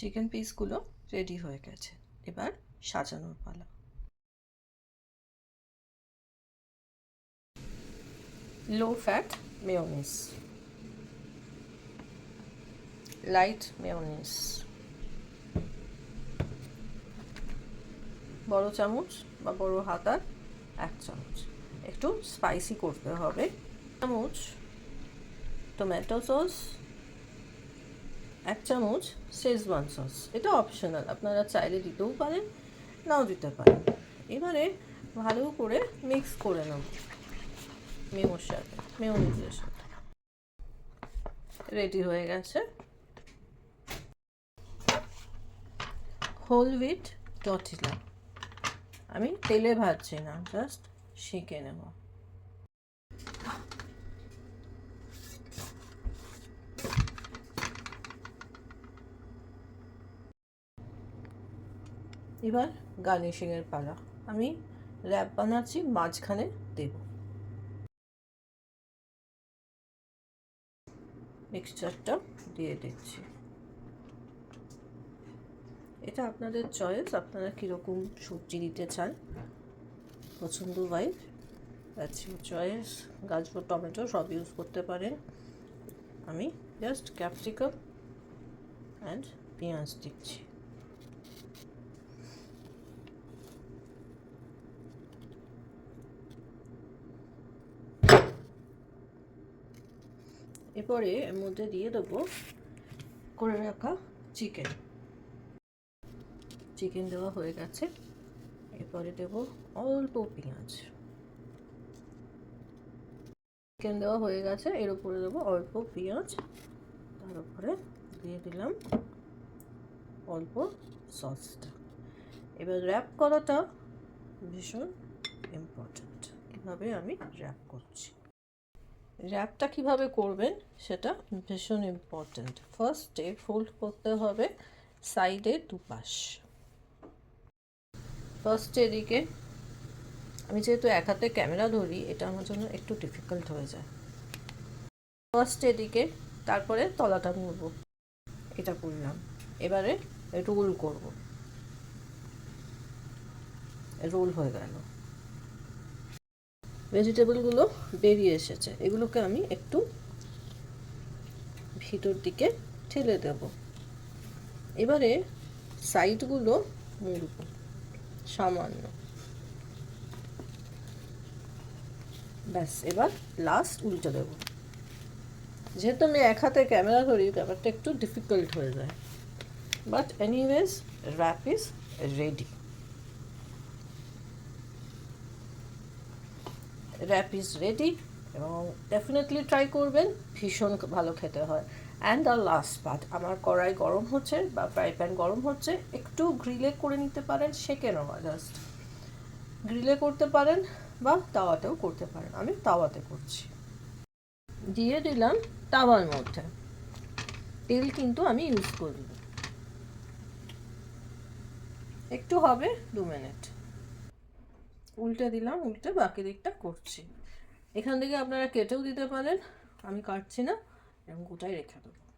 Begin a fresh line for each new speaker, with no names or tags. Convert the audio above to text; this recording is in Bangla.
চিকেন পিসগুলো রেডি হয়ে গেছে, এবার সাজানোর পালা। Low fat mayonnaise, light mayonnaise, বড় চামচ বা বড় হাতার 1 চামচ, একটু স্পাইসি করতে হবে। চামচ টমেটো সস, 1 চামচ শেজওয়ান সস, এটা অপশনাল, আপনারা চাইলে দিতেও পারেন, নাও দিতে পারেন। এবারে ভালো করে মিক্স করে নেব মেয়োনিজের সাথে। রেডি হয়ে গেছে। হোল হুইট টর্টিলা, আমি তেলে ভাজছি না, জাস্ট সেঁকে নেব। এবার গার্নিশিংয়ের পালা। আমি র্যাপ বানাচ্ছি, মাঝখানে দেব। মিক্সচারটা দিয়ে দিচ্ছি। এটা আপনাদের চয়েস, আপনারা কীরকম সবজি দিতে চান পছন্দ ওয়াইজ, দ্যাটস ইউর চয়েস। গাজর টমেটো সব ইউজ করতে পারেন। আমি জাস্ট ক্যাপসিকাম অ্যান্ড পেঁয়াজ দিচ্ছি। এরপরে এর মধ্যে দিয়ে দেবো করে রাখা চিকেন দেওয়া হয়ে গেছে। এরপরে দেব অল্প পেঁয়াজ। চিকেন দেওয়া হয়ে গেছে, এর উপরে দেবো অল্প পেঁয়াজ, তার উপরে দিয়ে দিলাম অল্প সসটা। এবার র্যাপ করাটা ভীষণ ইম্পর্ট্যান্ট। কীভাবে আমি র্যাপ করছি, র্যাপটা কিভাবে করবেন সেটা ভীষণ ইম্পর্ট্যান্ট। ফার্স্টে ফোল্ড করতে হবে সাইডে দুপাশ। ফার্স্টে এদিকে, আমি যেহেতু এক হাতে ক্যামেরা ধরি, এটা আমার জন্য একটু ডিফিকাল্ট হয়ে যায়। ফার্স্ট এদিকে, তারপরে তলাটা মুড়ব, এটা করলাম। এবারে রোল করব, রোল হয়ে গেল। ভেজিটেবলগুলো বেরিয়ে এসেছে, এগুলোকে আমি একটু ভিতর দিকে ঠেলে দেব। এবারে সাইডগুলো মুড়ব সামান্য, ব্যাস। এবার লাস্ট উল্টে দেব। যেহেতু আমি এক হাতে ক্যামেরা ধরি, ব্যাপারটা একটু ডিফিকাল্ট হয়ে যায়, but anyways wrap is ready. Wrap is ready এবং ডেফিনেটলি ট্রাই করবেন, ভীষণ ভালো খেতে হয়। অ্যান্ড দ্য লাস্ট পার্ট, আমার কড়াই গরম হচ্ছে বা ফ্রাই প্যান গরম হচ্ছে, একটু গ্রিলে করে নিতে পারেন, সেঁকে নেওয়া জাস্ট। গ্রিলে করতে পারেন বা তাওয়াতেও করতে পারেন, আমি তাওয়াতে করছি। দিয়ে দিলাম তাওয়ার মধ্যে, তেল কিন্তু আমি ইউজ করি, একটু হবে 2 মিনিট। উল্টে দিলাম, উল্টে বাকি দিকটা করছি। এখান থেকে আপনারা কেটেও দিতে পারেন, আমি কাটছি না, এরকম গোটাই রেখে দেবো।